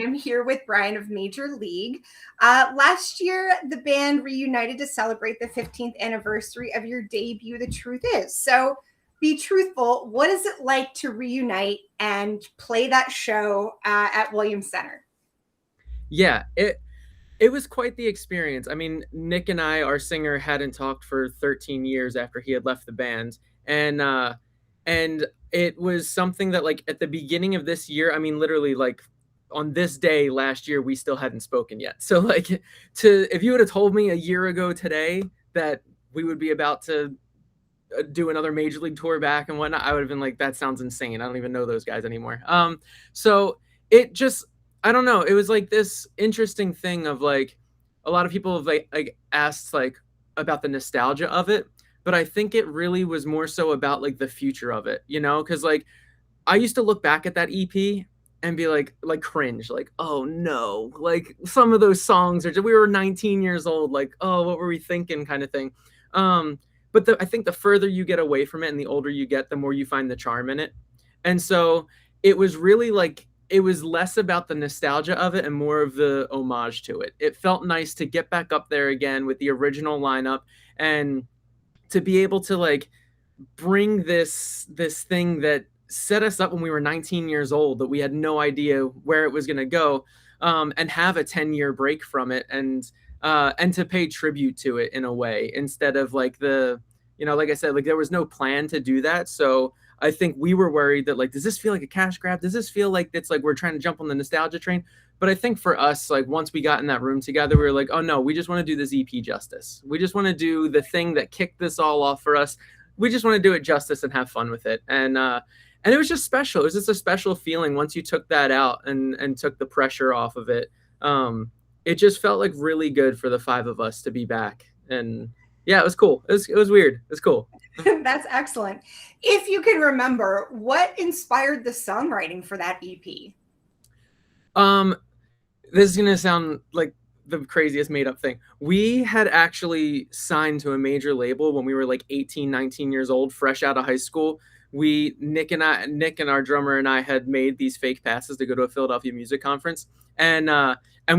I'm here with Brian of Major League. Last year, the band reunited to celebrate the 15th anniversary of your debut, The Truth Is. So, be truthful. What is it like to reunite and play that show at Williams Center? Yeah, it was quite the experience. I mean, Nick and I, our singer, hadn't talked for 13 years after he had left the band, and and it was something that like at the beginning of this year, I mean, literally like on this day last year, we still hadn't spoken yet. So like to if you would have told me a year ago today that we would be about to do another major league tour back and whatnot, I would have been like, that sounds insane. I don't even know those guys anymore. So it just, I don't know. It was like this interesting thing of like, a lot of people have like asked like about the nostalgia of it, but I think it really was more so about like the future of it, you know? Cause like I used to look back at that EP and be like cringe, like, oh no, like some of those songs are just, we were 19 years old, like, oh, what were we thinking kind of thing. Um, but I think the further you get away from it and the older you get, the more you find the charm in it. And so it was really like, it was less about the nostalgia of it and more of the homage to it. It felt nice to get back up there again with the original lineup and to be able to like bring this thing that set us up when we were 19 years old that we had no idea where it was going to go, and have a 10-year break from it, and to pay tribute to it in a way instead of like the, you know, like I said, like there was no plan to do that. So I think we were worried that like, does this feel like a cash grab? Does this feel like it's like we're trying to jump on the nostalgia train? But I think for us, like once we got in that room together, we were like, oh no, we just want to do this EP justice. We just want to do the thing that kicked this all off for us. We just want to do it justice and have fun with it. And it was just special. It was just a special feeling once you took that out and took the pressure off of it. It just felt like really good for the five of us to be back. And yeah, it was cool. It was weird. It was cool. That's excellent. If you can remember, what inspired the songwriting for that EP? Um, this is gonna sound like the craziest made up thing. We had actually signed to a major label when we were like 18, 19 years old, fresh out of high school. Nick and our drummer and I had made these fake passes to go to a Philadelphia music conference. And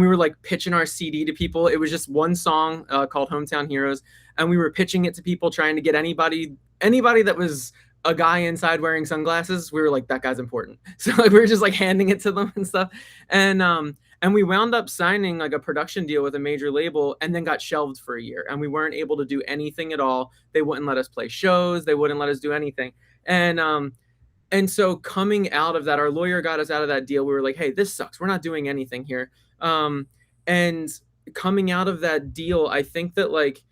we were like pitching our CD to people. It was just one song called Hometown Heroes. And we were pitching it to people, trying to get anybody that was a guy inside wearing sunglasses. We were like, that guy's important. So like we were just like handing it to them and stuff. And we wound up signing like a production deal with a major label and then got shelved for a year. And we weren't able to do anything at all. They wouldn't let us play shows. They wouldn't let us do anything. And so coming out of that, our lawyer got us out of that deal. We were like, hey, this sucks. We're not doing anything here. And coming out of that deal, I think that like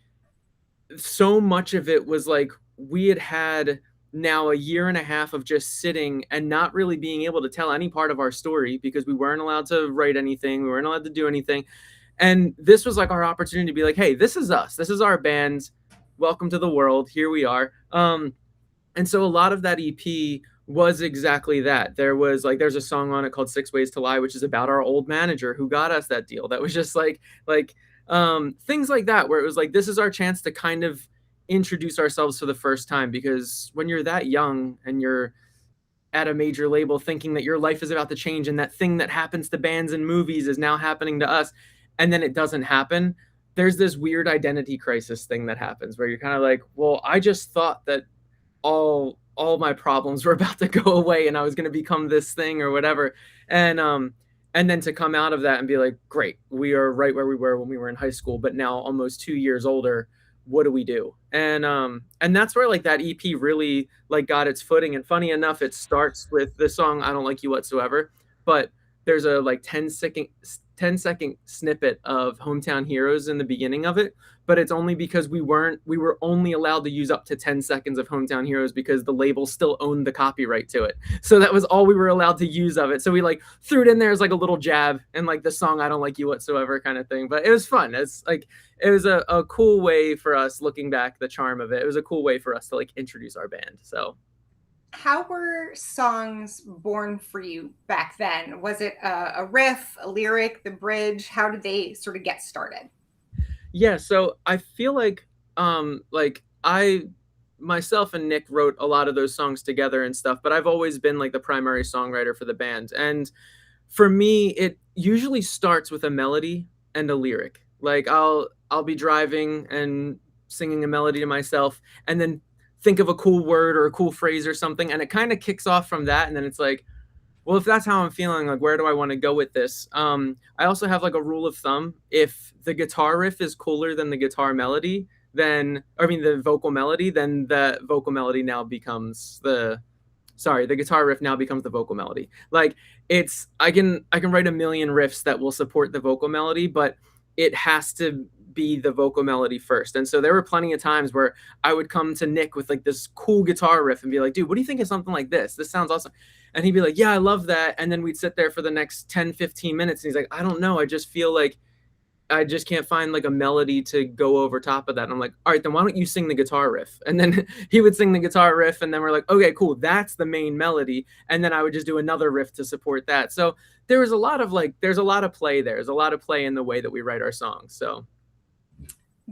so much of it was like we had now a year and a half of just sitting and not really being able to tell any part of our story because we weren't allowed to write anything. We weren't allowed to do anything. And this was like our opportunity to be like, hey, this is us. This is our band. Welcome to the world. Here we are. And so a lot of that EP was exactly that. There's a song on it called Six Ways to Lie, which is about our old manager who got us that deal. That was just like things like that, where it was like, this is our chance to kind of introduce ourselves for the first time, because when you're that young and you're at a major label thinking that your life is about to change and that thing that happens to bands and movies is now happening to us, and then it doesn't happen, there's this weird identity crisis thing that happens where you're kind of like, well, I just thought that all my problems were about to go away and I was going to become this thing or whatever. And then to come out of that and be like, great, we are right where we were when we were in high school, but now almost 2 years older, what do we do? And that's where like that EP really like got its footing. And funny enough, it starts with the song I Don't Like You Whatsoever, but there's a like 10-second snippet of Hometown Heroes in the beginning of it, but it's only because we were only allowed to use up to 10 seconds of Hometown Heroes because the label still owned the copyright to it. So that was all we were allowed to use of it. So we like threw it in there as like a little jab and like the song I Don't Like You Whatsoever kind of thing. But it was fun. It's like, it was a cool way for us, looking back, the charm of it. It was a cool way for us to like introduce our band. So How were songs born for you back then? Was it a riff, a lyric, the bridge? How did they sort of get started? yeah, so I feel like I myself and Nick wrote a lot of those songs together and stuff, but I've always been like the primary songwriter for the band. And for me, usually starts with a melody and a lyric. Like I'll be driving and singing a melody to myself, and then think of a cool word or a cool phrase or something, and it kind of kicks off from that, and then it's like, well, if that's how I'm feeling, like where do I want to go with this? I also have like a rule of thumb: if the guitar riff is cooler than the guitar melody, then I mean the vocal melody, then the vocal melody now becomes the sorry, the guitar riff now becomes the vocal melody. Like it's I can write a million riffs that will support the vocal melody, but it has to be the vocal melody first. And so there were plenty of times where I would come to Nick with like this cool guitar riff and be like, dude, what do you think of something like this? This sounds awesome. And he'd be like, yeah, I love that. And then we'd sit there for the next 10, 15 minutes. And he's like, I don't know. I just feel like I just can't find like a melody to go over top of that. And I'm like, all right, then why don't you sing the guitar riff? And then he would sing the guitar riff, and then we're like, okay, cool, that's the main melody. And then I would just do another riff to support that. So there was a lot of like, there's a lot of play there. There's a lot of play in the way that we write our songs. So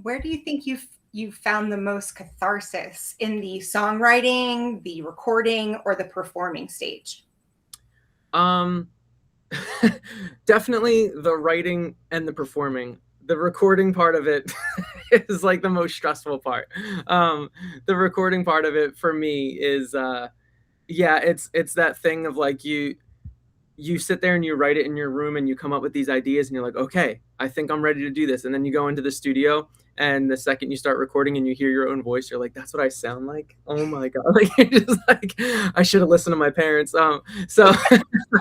Where do you think you've found the most catharsis in the songwriting, the recording, or the performing stage? um definitely the writing and the performing. The recording part of it is like the most stressful part. The recording part of it for me is yeah, it's that thing of like you sit there and you write it in your room and you come up with these ideas and you're like, okay, I think I'm ready to do this. And then you go into the studio, and the second you start recording and you hear your own voice, you're like, that's what I sound like. Oh my God. Like you're just like, I should have listened to my parents. So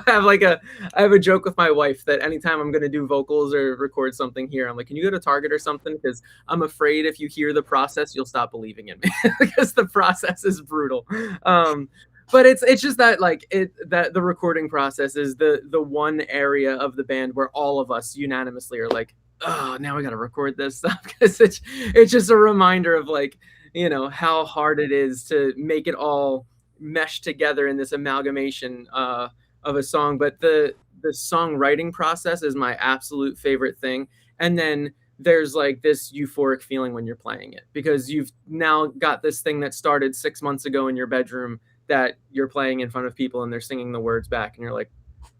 I have a joke with my wife that anytime I'm gonna do vocals or record something here, I'm like, can you go to Target or something? Because I'm afraid if you hear the process, you'll stop believing in me because the process is brutal. But it's just that like it that the recording process is the one area of the band where all of us unanimously are like, oh, now we got to record this stuff, because it's just a reminder of like, you know, how hard it is to make it all mesh together in this amalgamation of a song. But the songwriting process is my absolute favorite thing. And then there's like this euphoric feeling when you're playing it, because you've now got this thing that started 6 months ago in your bedroom that you're playing in front of people and they're singing the words back, and you're like,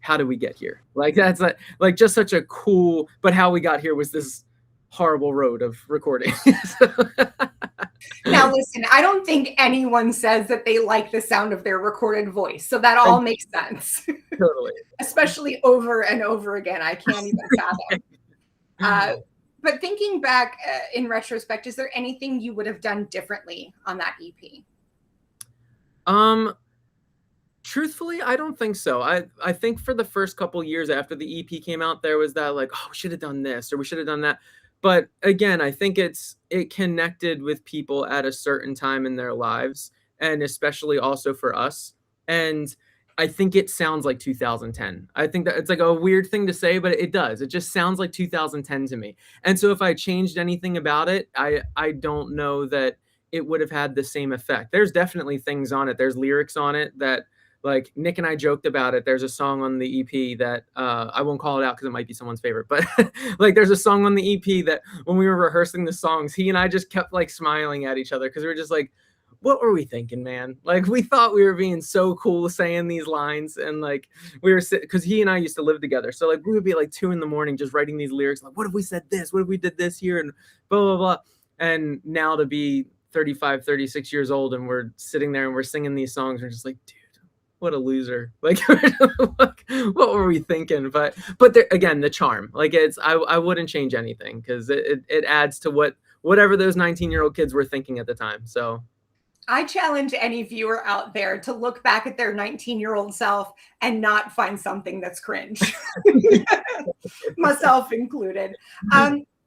how did we get here? Like that's like just such a cool, but how we got here was this horrible road of recording. So, Now, listen, I don't think anyone says that they like the sound of their recorded voice. So that all makes sense, totally. especially over and over again. I can't even fathom. But thinking back in retrospect, is there anything you would have done differently on that EP? Truthfully, I don't think so. I think for the first couple years after the EP came out, there was that like, oh, we should have done this or we should have done that. But again, I think it connected with people at a certain time in their lives, and especially also for us. And I think it sounds like 2010. I think that it's like a weird thing to say, but it does. It just sounds like 2010 to me. And so if I changed anything about it, I don't know that it would have had the same effect. There's definitely things on it. There's lyrics on it that like Nick and I joked about it. There's a song on the EP that I won't call it out because it might be someone's favorite, but like there's a song on the EP that when we were rehearsing the songs, he and I just kept like smiling at each other because we were just like, what were we thinking, man? Like we thought we were being so cool saying these lines, and like we were because he and I used to live together, so like we would be like 2 a.m. just writing these lyrics, like what if we said this, what if we did this here, and blah blah blah. And now to be 35, 36 years old and we're sitting there and we're singing these songs, we're just like, dude, what a loser. Like what were we thinking? But there, again, the charm, like I wouldn't change anything because it adds to whatever those 19-year-old kids were thinking at the time. So I challenge any viewer out there to look back at their 19-year-old self and not find something that's cringe, myself included.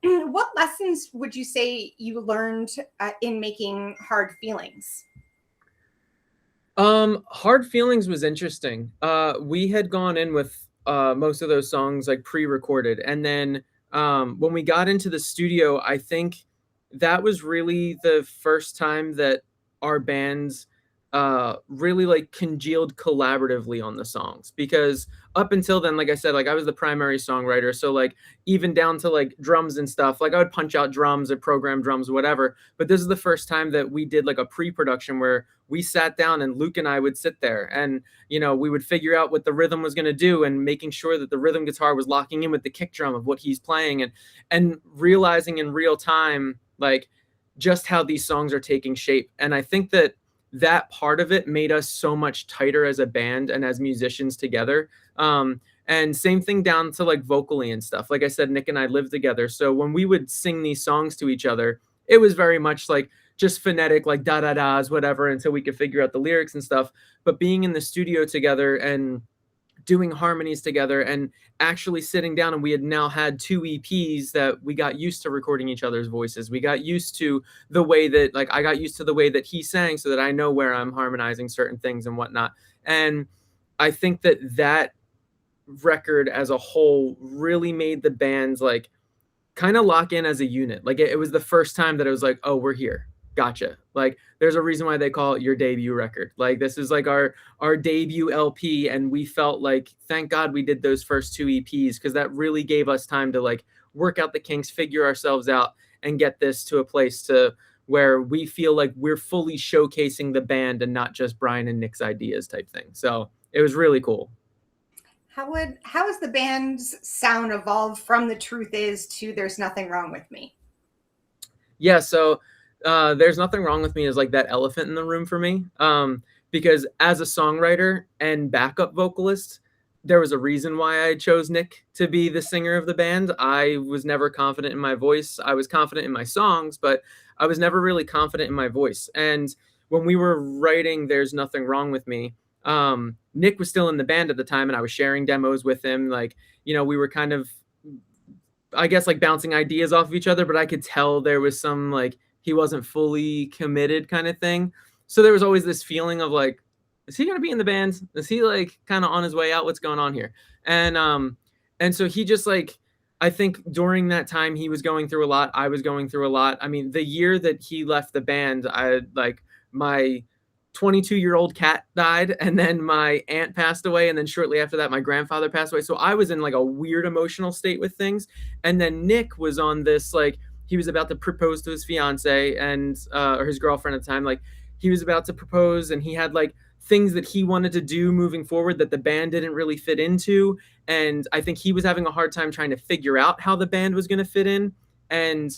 What lessons would you say you learned in making Hard Feelings? Hard Feelings was interesting. We had gone in with most of those songs like pre-recorded, and then when we got into the studio, I think that was really the first time that our bands really like congealed collaboratively on the songs. Because up until then, like I said, like I was the primary songwriter, so like even down to like drums and stuff, like I would punch out drums or program drums, whatever. But this is the first time that we did like a pre-production where we sat down and Luke and I would sit there and, you know, we would figure out what the rhythm was going to do and making sure that the rhythm guitar was locking in with the kick drum of what he's playing, and realizing in real time like just how these songs are taking shape. And I think that that part of it made us so much tighter as a band and as musicians together. And same thing down to like vocally and stuff. Like I said, Nick and I lived together. So when we would sing these songs to each other, it was very much like just phonetic, like da da da's, whatever, until we could figure out the lyrics and stuff. But being in the studio together and doing harmonies together and actually sitting down, and we had now had 2 EPs that we got used to recording each other's voices. We got used to the way that, like, I got used to the way that he sang so that I know where I'm harmonizing certain things and whatnot. And I think that that record as a whole really made the bands like kind of lock in as a unit. Like it was the first time that it was like, oh, we're here. Gotcha. Like there's a reason why they call it your debut record. Like this is like our debut LP, and we felt like thank God we did those first 2 EPs because that really gave us time to like work out the kinks, figure ourselves out, and get this to a place to where we feel like we're fully showcasing the band and not just Brian and Nick's ideas type thing. So it was really cool. How has the band's sound evolved from The Truth Is to There's Nothing Wrong with Me? Yeah, so there's nothing wrong with me is like that elephant in the room for me. Because as a songwriter and backup vocalist, there was a reason why I chose Nick to be the singer of the band. I was never confident in my voice. I was confident in my songs, but I was never really confident in my voice. And when we were writing There's Nothing Wrong with Me, Nick was still in the band at the time and I was sharing demos with him. Like, you know, we were kind of, I guess, like bouncing ideas off of each other, but I could tell there was some like he wasn't fully committed kind of thing. So there was always this feeling of like, is he gonna be in the band? Is he like kind of on his way out? What's going on here? And so he just like, I think during that time he was going through a lot. I was going through a lot. I mean, the year that he left the band, I like my 22-year-old cat died, and then my aunt passed away, and then shortly after that my grandfather passed away. So I was in like a weird emotional state with things. And then Nick was on this like he was about to propose to his fiance and or his girlfriend at the time. Like he was about to propose and he had like things that he wanted to do moving forward that the band didn't really fit into. And I think he was having a hard time trying to figure out how the band was going to fit in. And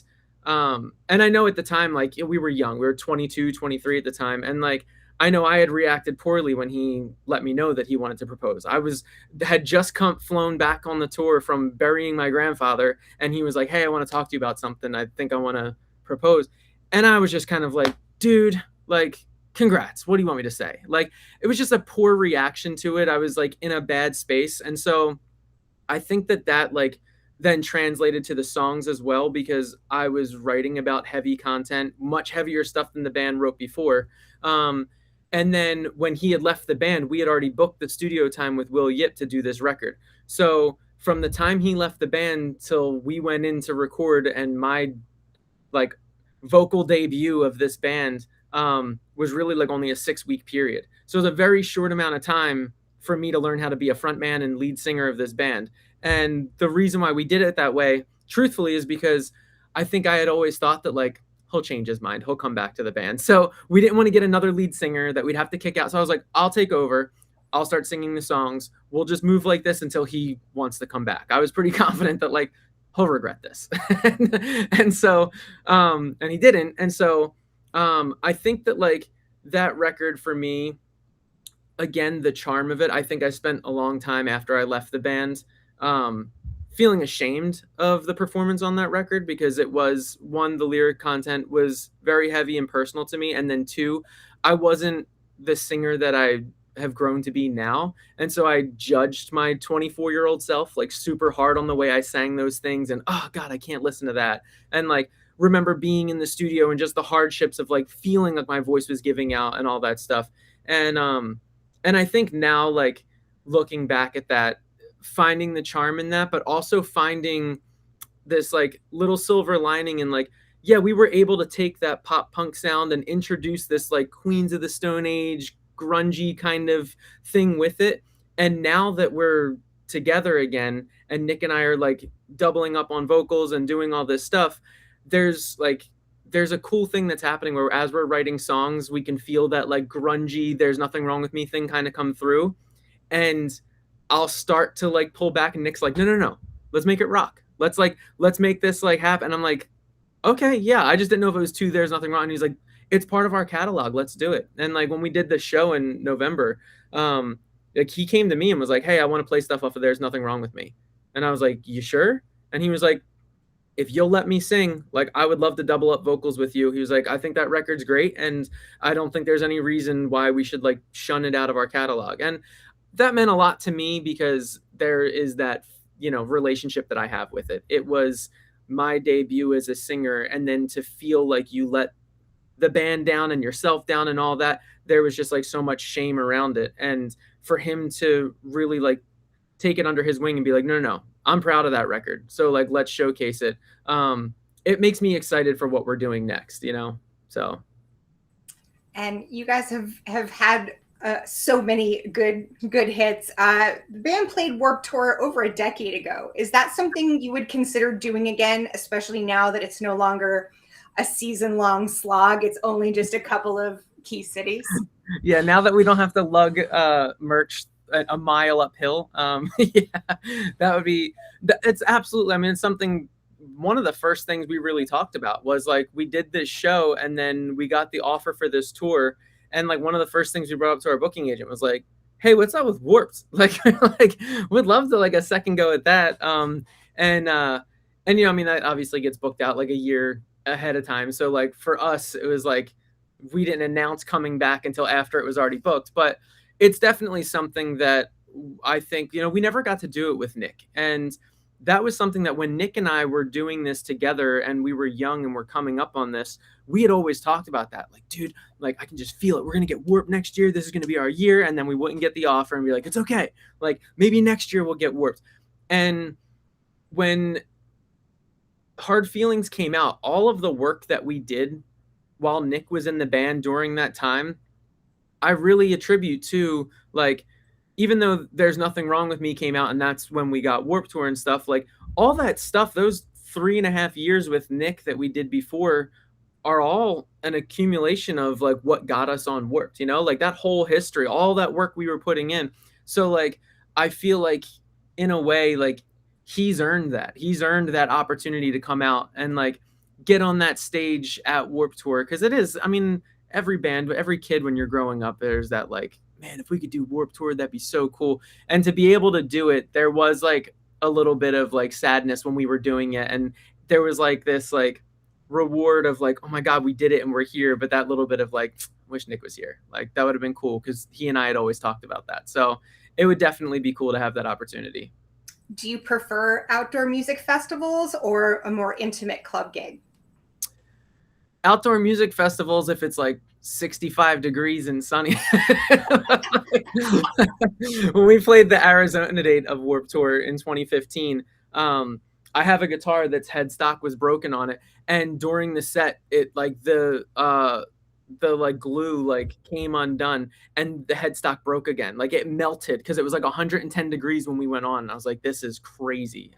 I know at the time, like we were young, we were 22, 23 at the time. And like, I know I had reacted poorly when he let me know that he wanted to propose. Had just flown back on the tour from burying my grandfather, and he was like, "Hey, I want to talk to you about something. I think I want to propose." And I was just kind of like, "Dude, like, congrats. What do you want me to say?" Like, it was just a poor reaction to it. I was like in a bad space, and so I think that like then translated to the songs as well because I was writing about heavy content, much heavier stuff than the band wrote before. Um, and then when he had left the band, we had already booked the studio time with Will Yip to do this record. So from the time he left the band till we went in to record and my like vocal debut of this band was really like only a 6-week period. So it was a very short amount of time for me to learn how to be a frontman and lead singer of this band. And the reason why we did it that way, truthfully, is because I think I had always thought that like he'll change his mind, he'll come back to the band. So we didn't want to get another lead singer that we'd have to kick out. So I was like, I'll take over. I'll start singing the songs. We'll just move like this until he wants to come back. I was pretty confident that like he'll regret this. And so and he didn't. And so I think that like that record for me, again, the charm of it, I think I spent a long time after I left the band feeling ashamed of the performance on that record because it was, one, the lyric content was very heavy and personal to me, and then two, I wasn't the singer that I have grown to be now. And so I judged my 24-year-old self like super hard on the way I sang those things, and oh god, I can't listen to that. And like remember being in the studio and just the hardships of like feeling like my voice was giving out and all that stuff. And I think now, like looking back at that, finding the charm in that, but also finding this like little silver lining in like yeah, we were able to take that pop punk sound and introduce this like Queens of the Stone Age grungy kind of thing with it. And now that we're together again and Nick and I are like doubling up on vocals and doing all this stuff, there's like there's a cool thing that's happening where as we're writing songs, we can feel that like grungy there's nothing wrong with me thing kind of come through. And I'll start to like pull back and Nick's like, no, no, no, let's make it rock. Let's make this like happen. And I'm like, okay, yeah, I just didn't know if it was too there's nothing wrong. And he's like, it's part of our catalog, let's do it. And like when we did the show in November, like he came to me and was like, hey, I want to play stuff off of There's Nothing Wrong with Me. And I was like, you sure? And he was like, if you'll let me sing, like I would love to double up vocals with you. He was like, I think that record's great, and I don't think there's any reason why we should like shun it out of our catalog. And that meant a lot to me because there is that, you know, relationship that I have with it. It was my debut as a singer, and then to feel like you let the band down and yourself down and all that, there was just like so much shame around it. And for him to really like take it under his wing and be like, no, no, no, I'm proud of that record. So like, let's showcase it. It makes me excited for what we're doing next, you know? So. And you guys have had so many good hits. The band played Warped Tour over a decade ago. Is that something you would consider doing again, especially now that it's no longer a season-long slog? It's only just a couple of key cities. Yeah, now that we don't have to lug merch a mile uphill, yeah, that would be. It's absolutely. I mean, it's something. One of the first things we really talked about was like we did this show and then we got the offer for this tour, and like one of the first things we brought up to our booking agent was like, hey, what's up with Warped? Like we'd love to like a second go at that. And you know, I mean, that obviously gets booked out like a year ahead of time. So like for us, it was like we didn't announce coming back until after it was already booked. But it's definitely something that I think, you know, we never got to do it with Nick. And that was something that when Nick and I were doing this together and we were young and we're coming up on this, we had always talked about that. Like, dude, like I can just feel it. We're going to get Warped next year. This is going to be our year. And then we wouldn't get the offer and be like, it's okay. Like maybe next year we'll get Warped. And when Hard Feelings came out, all of the work that we did while Nick was in the band during that time, I really attribute to like, even though There's Nothing Wrong with Me came out and that's when we got Warped Tour and stuff, like all that stuff, those 3.5 years with Nick that we did before are all an accumulation of like what got us on Warped, you know, like that whole history, all that work we were putting in. So like, I feel like in a way, like he's earned that. He's earned that opportunity to come out and like get on that stage at Warped Tour. Cause it is, I mean, every band, every kid when you're growing up, there's that like, man, if we could do Warped Tour, that'd be so cool. And to be able to do it, there was like a little bit of like sadness when we were doing it. And there was like this like reward of like, oh my God, we did it and we're here. But that little bit of like, wish Nick was here. Like that would have been cool because he and I had always talked about that. So it would definitely be cool to have that opportunity. Do you prefer outdoor music festivals or a more intimate club gig? Outdoor music festivals if it's like 65 degrees and sunny. When we played the Arizona date of Warped Tour in 2015, I have a guitar that's headstock was broken on it, and during the set, it like the like glue like came undone and the headstock broke again. Like it melted because it was like 110 degrees when we went on. I was like, this is crazy.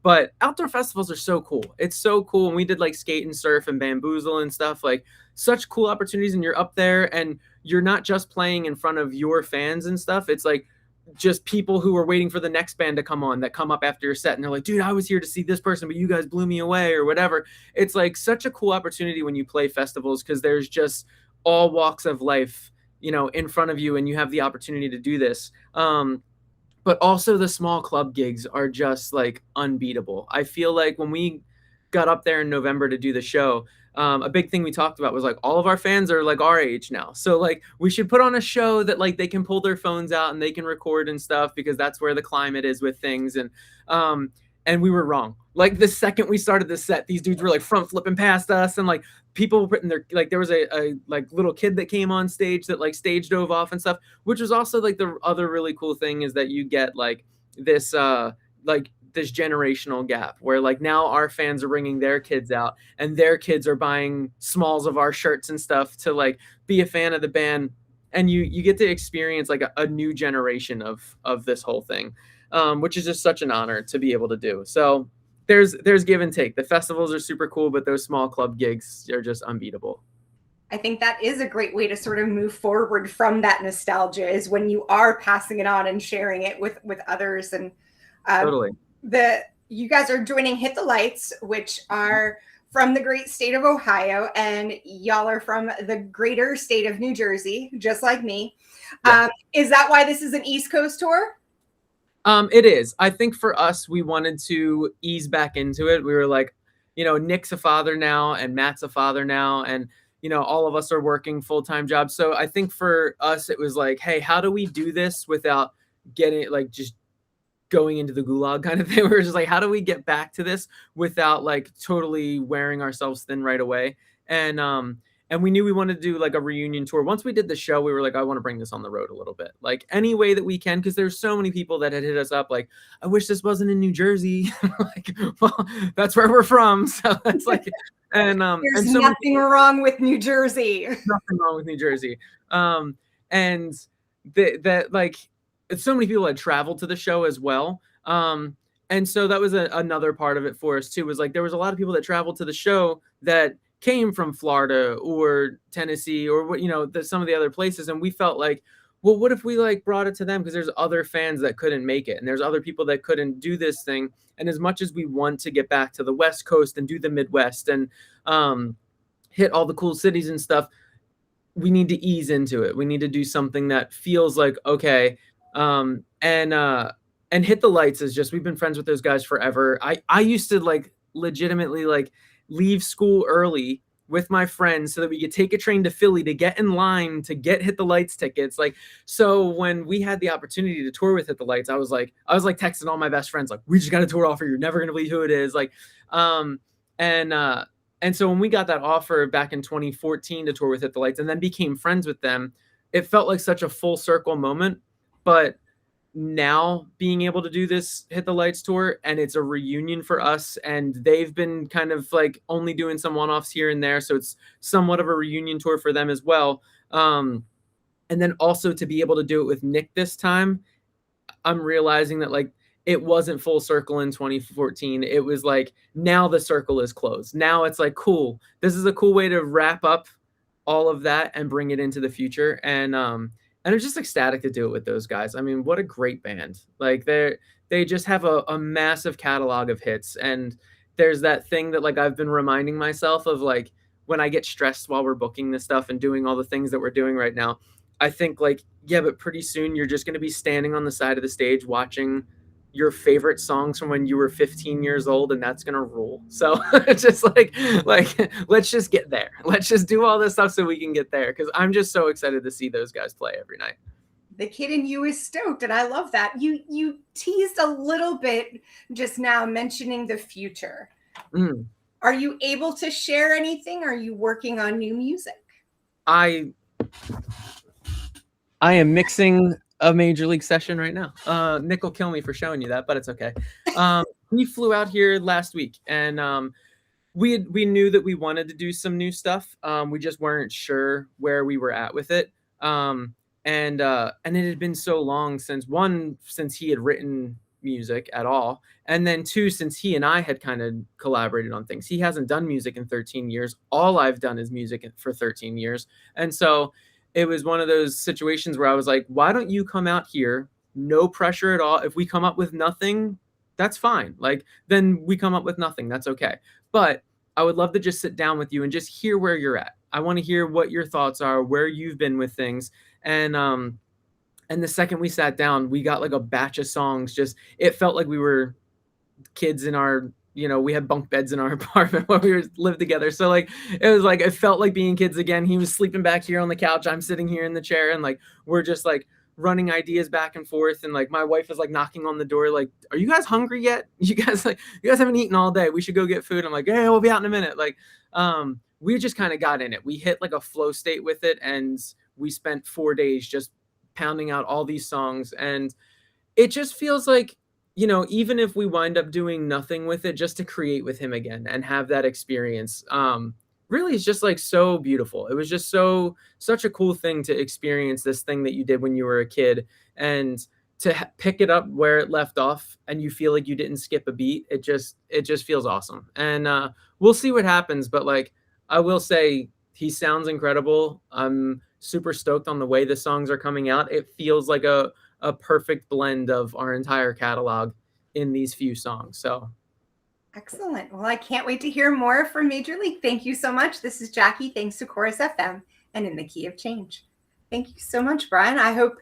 But outdoor festivals are so cool. It's so cool. And we did like skate and surf and bamboozle and stuff, like such cool opportunities. And you're up there and you're not just playing in front of your fans and stuff. It's like just people who are waiting for the next band to come on that come up after your set. And they're like, dude, I was here to see this person, but you guys blew me away or whatever. It's like such a cool opportunity when you play festivals because there's just all walks of life, you know, in front of you and you have the opportunity to do this. But also the small club gigs are just like unbeatable. I feel like when we got up there in November to do the show, a big thing we talked about was like all of our fans are like our age now. So like we should put on a show that like they can pull their phones out and they can record and stuff because that's where the climate is with things. And we were wrong. Like the second we started the set, these dudes were like front flipping past us and like people were putting their like there was a like little kid that came on stage that like stage dove off and stuff, which was also like the other really cool thing is that you get like this like this generational gap where like now our fans are bringing their kids out and their kids are buying smalls of our shirts and stuff to like be a fan of the band, and you get to experience like a new generation of this whole thing, which is just such an honor to be able to do. So there's give and take. The festivals are super cool, but those small club gigs are just unbeatable. I think that is a great way to sort of move forward from that nostalgia, is when you are passing it on and sharing it with others. And uh, Totally. the you guys are joining Hit the Lights, which are from the great state of Ohio, and y'all are from the greater state of New Jersey, just like me. Yeah. Is that why this is an East Coast tour? It is. I think for us, we wanted to ease back into it. We were like, Nick's a father now and Matt's a father now. And, all of us are working full-time jobs. So I think for us, it was like, hey, how do we do this without getting like just going into the gulag kind of thing? We were just like, how do we get back to this without like totally wearing ourselves thin right away? And we knew we wanted to do like a reunion tour. Once we did the show, we were like, I want to bring this on the road a little bit, like any way that we can, because there's so many people that had hit us up like, I wish this wasn't in New Jersey. Like, well, that's where we're from. So it's like, There's and so nothing wrong with New Jersey. nothing wrong with New Jersey. And that like so many people had traveled to the show as well. And so that was another part of it for us too, was like there was a lot of people that traveled to the show that came from Florida or Tennessee or what, some of the other places. And we felt like, well, what if we like brought it to them? Because there's other fans that couldn't make it, and there's other people that couldn't do this thing. And as much as we want to get back to the West Coast and do the Midwest and hit all the cool cities and stuff, we need to ease into it. We need to do something that feels like, okay. And Hit the Lights is just, we've been friends with those guys forever. I used to like legitimately like leave school early with my friends so that we could take a train to Philly to get in line to get Hit the Lights tickets. Like, so when we had the opportunity to tour with Hit the Lights, I was like texting all my best friends, like, we just got a tour offer. You're never going to believe who it is. Like, and so when we got that offer back in 2014 to tour with Hit the Lights and then became friends with them, it felt like such a full circle moment. But now being able to do this Hit the Lights tour, and it's a reunion for us, and they've been kind of like only doing some one-offs here and there, so it's somewhat of a reunion tour for them as well. And then also to be able to do it with Nick this time, I'm realizing that like it wasn't full circle in 2014. It was like, now the circle is closed. Now it's like, cool, this is a cool way to wrap up all of that and bring it into the future. And I'm just ecstatic to do it with those guys. I mean, what a great band. Like they just have a massive catalog of hits. And there's that thing that like I've been reminding myself of, like when I get stressed while we're booking this stuff and doing all the things that we're doing right now, I think like, yeah, but pretty soon you're just going to be standing on the side of the stage watching your favorite songs from when you were 15 years old, and that's gonna rule. So it's just like let's just get there. Let's just do all this stuff so we can get there, because I'm just so excited to see those guys play every night. The kid in you is stoked, and I love that. You teased a little bit just now mentioning the future. Are you able to share anything? Are you working on new music? I am mixing a major league session right now. Nick will kill me for showing you that, but it's okay. We flew out here last week, and we knew that we wanted to do some new stuff. We just weren't sure where we were at with it. And it had been so long since he had written music at all, and then two, since he and I had kind of collaborated on things. He hasn't done music in 13 years. All I've done is music for 13 years, and so it was one of those situations where I was like, why don't you come out here? No pressure at all. If we come up with nothing, that's fine. Like, then we come up with nothing. That's okay. But I would love to just sit down with you and just hear where you're at. I want to hear what your thoughts are, where you've been with things. And the second we sat down, we got like a batch of songs. Just, it felt like we were kids in our, we had bunk beds in our apartment where we lived together. So like, it felt like being kids again. He was sleeping back here on the couch. I'm sitting here in the chair, and like, we're just like running ideas back and forth. And like, my wife is like knocking on the door, like, are you guys hungry yet? You guys haven't eaten all day. We should go get food. I'm like, hey, we'll be out in a minute. Like, we just kind of got in it. We hit like a flow state with it. And we spent 4 days just pounding out all these songs. And it just feels like, you know, even if we wind up doing nothing with it, just to create with him again and have that experience, really is just like so beautiful. It was just such a cool thing to experience this thing that you did when you were a kid, and to pick it up where it left off, and you feel like you didn't skip a beat. It just feels awesome, and we'll see what happens. But like, I will say, he sounds incredible. I'm super stoked on the way the songs are coming out. It feels like a perfect blend of our entire catalog in these few songs. So Excellent. Well, I can't wait to hear more from Major League. Thank you so much. This is Jackie. Thanks to Chorus FM and In the Key of Change. Thank you so much, Brian. I hope,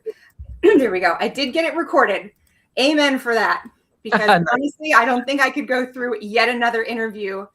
there we go. I did get it recorded. Amen for that. Because honestly, I don't think I could go through yet another interview